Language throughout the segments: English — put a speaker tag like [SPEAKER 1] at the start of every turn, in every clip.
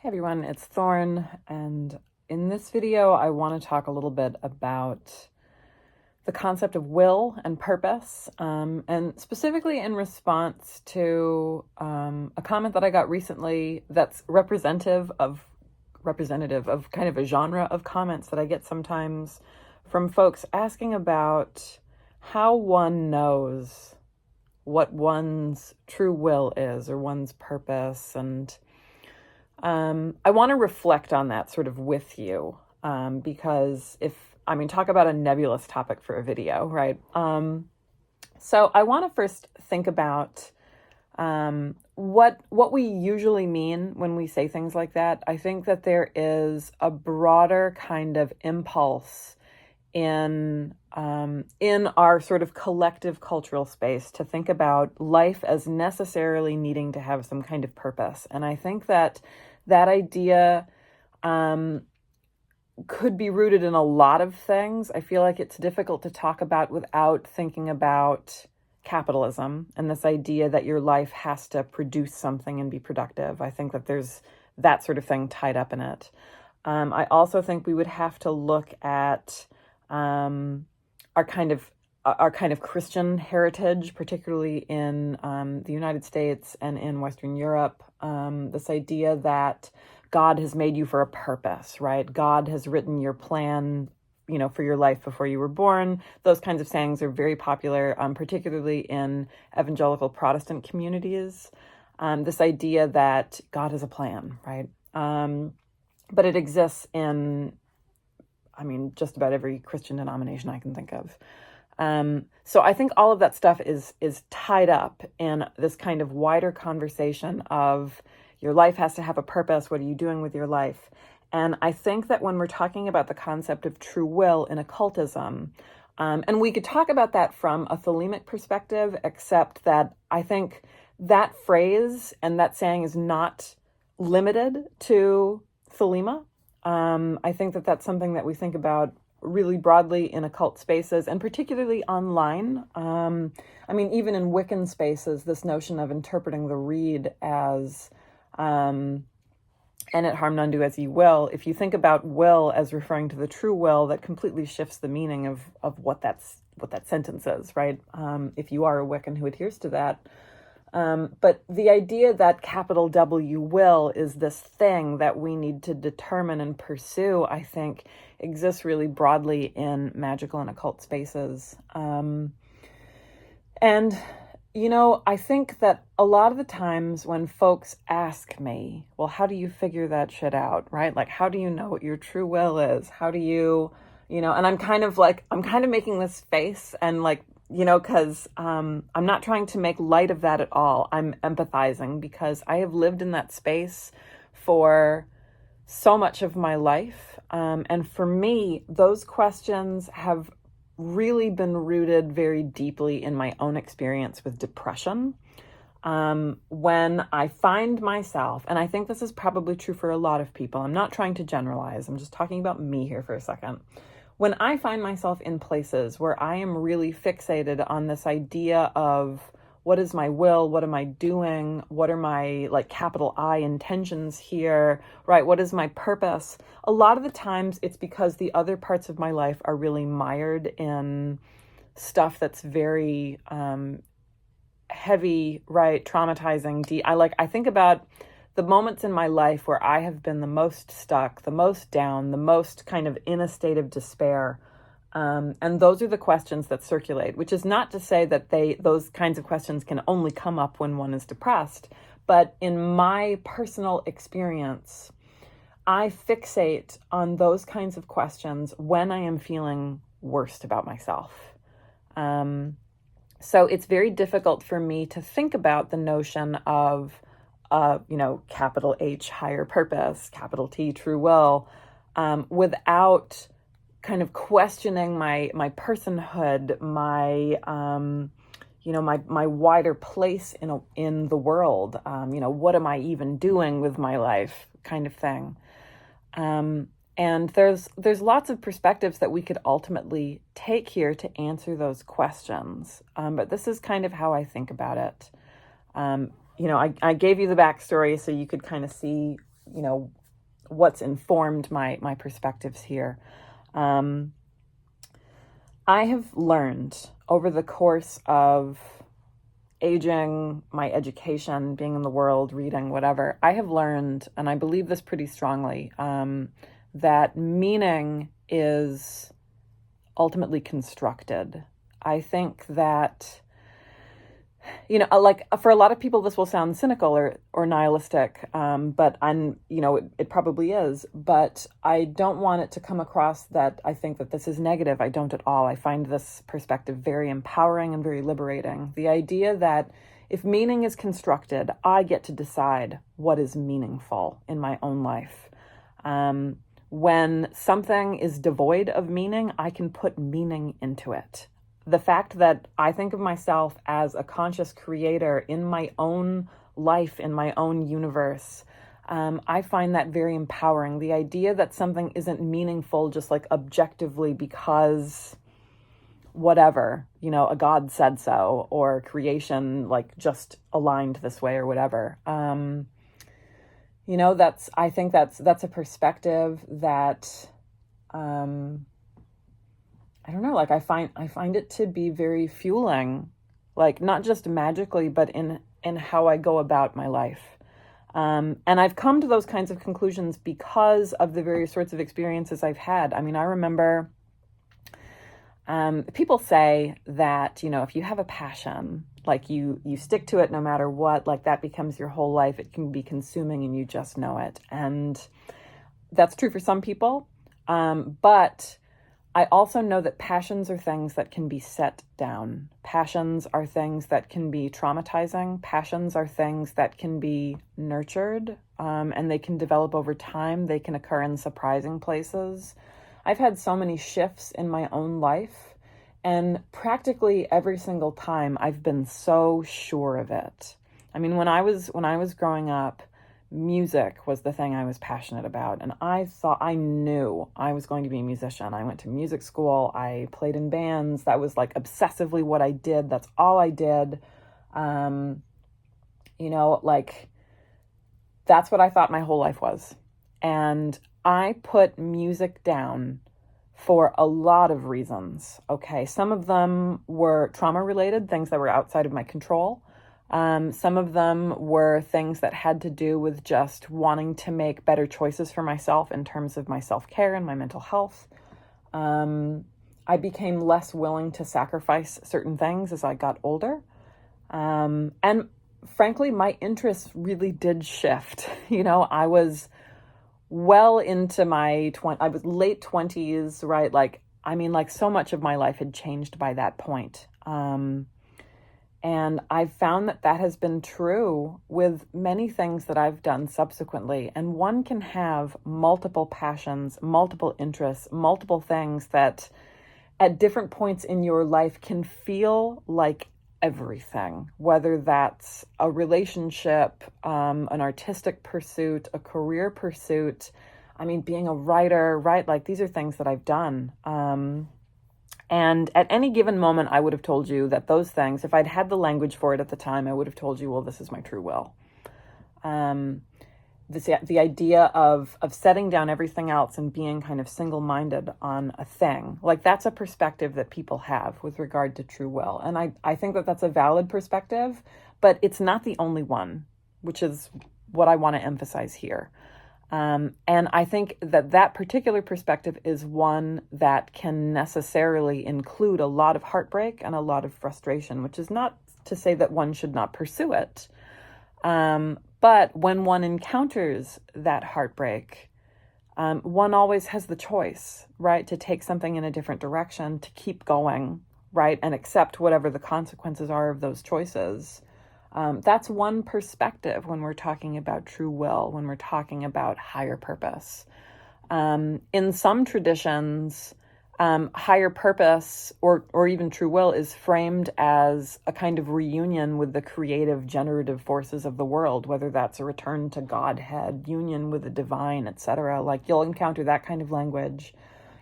[SPEAKER 1] Hey everyone, it's Thorn, and in this video I want to talk a little bit about the concept of will and purpose, and specifically in response to a comment that I got recently that's representative of kind of a genre of comments that I get sometimes from folks asking about how one knows what one's true will is or one's purpose. And I want to reflect on that sort of with you, because talk about a nebulous topic for a video, right? So I want to first think about what we usually mean when we say things like that. I think that there is a broader kind of impulse in our sort of collective cultural space to think about life as necessarily needing to have some kind of purpose. And I think that idea could be rooted in a lot of things. I feel like it's difficult to talk about without thinking about capitalism and this idea that your life has to produce something and be productive. I think that there's that sort of thing tied up in it. I also think we would have to look at our kind of Christian heritage, particularly in the United States and in Western Europe. This idea that God has made you for a purpose, right? God has written your plan, for your life before you were born. Those kinds of sayings are very popular, particularly in evangelical Protestant communities. This idea that God has a plan, right? But it exists in just about every Christian denomination I can think of. So I think all of that stuff is tied up in this kind of wider conversation of your life has to have a purpose. What are you doing with your life? And I think that when we're talking about the concept of true will in occultism, and we could talk about that from a thelemic perspective, except that I think that phrase and that saying is not limited to thelema. I think that that's something that we think about really broadly in occult spaces, and particularly online. Even in Wiccan spaces, this notion of interpreting the reed as and it harm none, do as ye will. If you think about will as referring to the true will, that completely shifts the meaning of what that sentence is, right? If you are a Wiccan who adheres to that. But the idea that capital W will is this thing that we need to determine and pursue, I think, exists really broadly in magical and occult spaces. I think that a lot of the times when folks ask me, well, how do you figure that shit out, right? Like, how do you know what your true will is? How do you, and I'm kind of making this face and because I'm not trying to make light of that at all. I'm empathizing because I have lived in that space for so much of my life. And for me, those questions have really been rooted very deeply in my own experience with depression. When I find myself, and I think this is probably true for a lot of people, I'm not trying to generalize, I'm just talking about me here for a second. When I find myself in places where I am really fixated on this idea of what is my will, what am I doing, what are my capital I intentions here, right? What is my purpose? A lot of the times it's because the other parts of my life are really mired in stuff that's very heavy, right? Traumatizing. I think about the moments in my life where I have been the most stuck, the most down, the most kind of in a state of despair. And those are the questions that circulate, which is not to say that those kinds of questions can only come up when one is depressed. But in my personal experience, I fixate on those kinds of questions when I am feeling worst about myself. So it's very difficult for me to think about the notion of capital H, higher purpose, capital T, true will, without kind of questioning my personhood, my wider place in the world. What am I even doing with my life, kind of thing. And there's lots of perspectives that we could ultimately take here to answer those questions. But this is kind of how I think about it. I gave you the backstory so you could kind of see, what's informed my perspectives here. I have learned over the course of aging, my education, being in the world, reading, whatever, I have learned, and I believe this pretty strongly, that meaning is ultimately constructed. I think that, like for a lot of people, this will sound cynical or nihilistic, but it probably is. But I don't want it to come across that I think that this is negative. I don't at all. I find this perspective very empowering and very liberating. The idea that if meaning is constructed, I get to decide what is meaningful in my own life. When something is devoid of meaning, I can put meaning into it. The fact that I think of myself as a conscious creator in my own life, in my own universe, I find that very empowering. The idea that something isn't meaningful just like objectively because whatever, a God said so, or creation like just aligned this way or whatever. I think that's a perspective that, I don't know, like I find it to be very fueling, like not just magically, but in how I go about my life. And I've come to those kinds of conclusions because of the various sorts of experiences I've had. I mean, I remember people say that, if you have a passion, like you stick to it no matter what, like that becomes your whole life. It can be consuming and you just know it. And that's true for some people. But I also know that passions are things that can be set down. Passions are things that can be traumatizing. Passions are things that can be nurtured, and they can develop over time. They can occur in surprising places. I've had so many shifts in my own life, and practically every single time I've been so sure of it. I mean, when I was growing up, music was the thing I was passionate about. And I knew I was going to be a musician. I went to music school. I played in bands. That was like obsessively what I did. That's all I did. Like that's what I thought my whole life was. And I put music down for a lot of reasons. Okay. Some of them were trauma related, things that were outside of my control. Some of them were things that had to do with just wanting to make better choices for myself in terms of my self-care and my mental health. I became less willing to sacrifice certain things as I got older. And frankly, my interests really did shift. I was well into I was late 20s, right? Like so much of my life had changed by that point. And I've found that has been true with many things that I've done subsequently. And one can have multiple passions, multiple interests, multiple things that at different points in your life can feel like everything, whether that's a relationship, an artistic pursuit, a career pursuit. I mean, being a writer, right? Like these are things that I've done. And at any given moment, I would have told you that those things, if I'd had the language for it at the time, I would have told you, well, this is my true will. The idea of setting down everything else and being kind of single-minded on a thing, like that's a perspective that people have with regard to true will. And I think that that's a valid perspective, but it's not the only one, which is what I want to emphasize here. And I think that particular perspective is one that can necessarily include a lot of heartbreak and a lot of frustration, which is not to say that one should not pursue it. But when one encounters that heartbreak, one always has the choice, right, to take something in a different direction, to keep going, right, and accept whatever the consequences are of those choices. That's one perspective when we're talking about true will, when we're talking about higher purpose. In some traditions, higher purpose or even true will is framed as a kind of reunion with the creative, generative forces of the world, whether that's a return to Godhead, union with the divine, etc. Like you'll encounter that kind of language.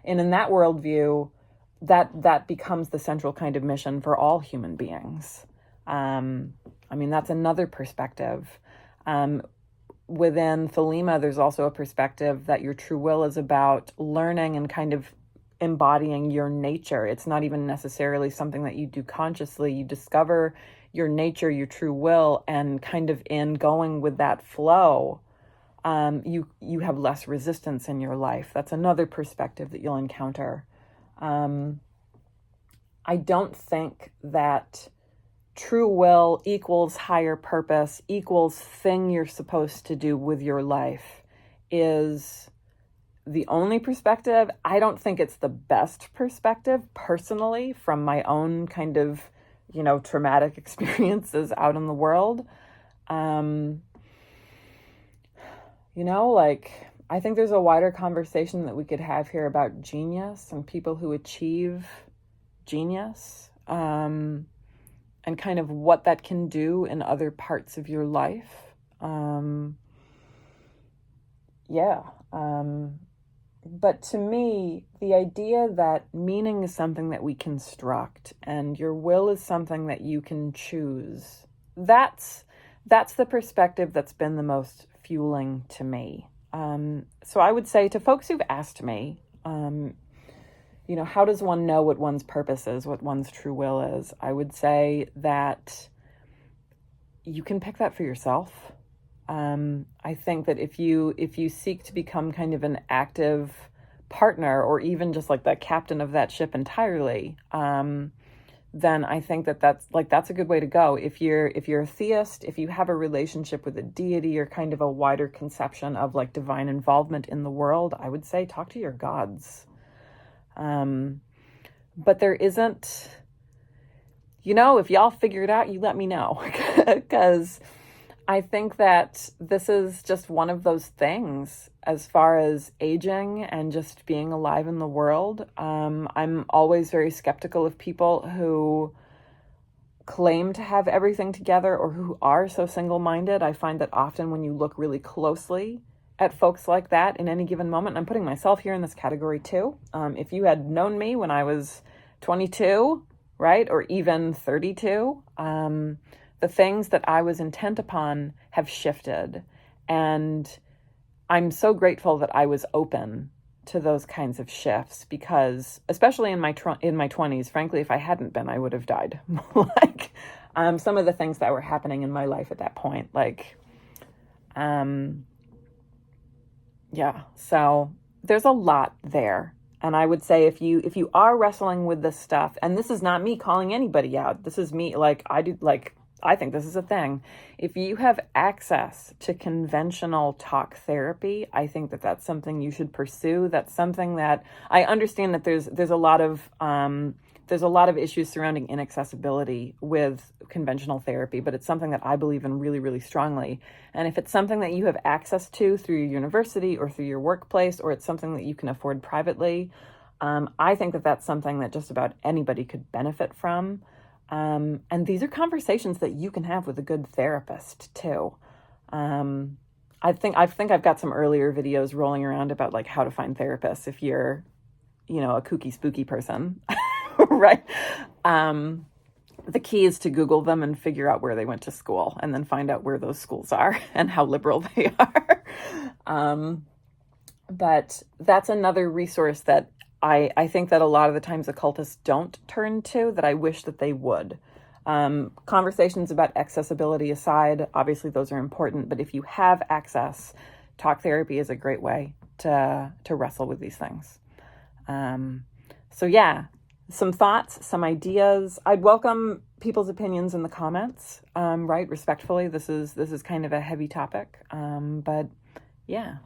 [SPEAKER 1] And in that worldview, that becomes the central kind of mission for all human beings. That's another perspective. within Thelema, there's also a perspective that your true will is about learning and kind of embodying your nature. It's not even necessarily something that you do consciously. You discover your nature, your true will, and kind of in going with that flow, you have less resistance in your life. That's another perspective that you'll encounter. I don't think that true will equals higher purpose equals thing you're supposed to do with your life is the only perspective. I don't think it's the best perspective personally from my own kind of, traumatic experiences out in the world. I think there's a wider conversation that we could have here about genius and people who achieve genius, and kind of what that can do in other parts of your life. But to me, the idea that meaning is something that we construct and your will is something that you can choose, that's the perspective that's been the most fueling to me. So I would say to folks who've asked me, how does one know what one's purpose is, what one's true will is? I would say that you can pick that for yourself. I think that if you seek to become kind of an active partner or even just like the captain of that ship entirely, then I think that's a good way to go. If you're a theist, if you have a relationship with a deity or kind of a wider conception of like divine involvement in the world, I would say talk to your gods. But there isn't, if y'all figure it out, you let me know, because I think that this is just one of those things as far as aging and just being alive in the world. I'm always very skeptical of people who claim to have everything together or who are so single-minded. I find that often when you look really closely at folks like that in any given moment, and I'm putting myself here in this category too. If you had known me when I was 22, right, or even 32, the things that I was intent upon have shifted. And I'm so grateful that I was open to those kinds of shifts because, especially in my 20s, frankly, if I hadn't been, I would have died. Some of the things that were happening in my life at that point, so there's a lot there. And I would say if you are wrestling with this stuff, and this is not me calling anybody out, this is me, I think this is a thing. If you have access to conventional talk therapy, I think that that's something you should pursue. That's something that I understand that there's a lot of issues surrounding inaccessibility with conventional therapy, but it's something that I believe in really, really strongly. And if it's something that you have access to through your university or through your workplace, or it's something that you can afford privately, I think that that's something that just about anybody could benefit from. And these are conversations that you can have with a good therapist too. I think I've got some earlier videos rolling around about like how to find therapists if you're, a kooky, spooky person, right? The key is to Google them and figure out where they went to school and then find out where those schools are and how liberal they are. But that's another resource that I think that a lot of the times occultists don't turn to, that I wish that they would. Conversations about accessibility aside, obviously those are important, but if you have access, talk therapy is a great way to wrestle with these things. Some thoughts, some ideas. I'd welcome people's opinions in the comments, right? Respectfully, this is kind of a heavy topic, but yeah.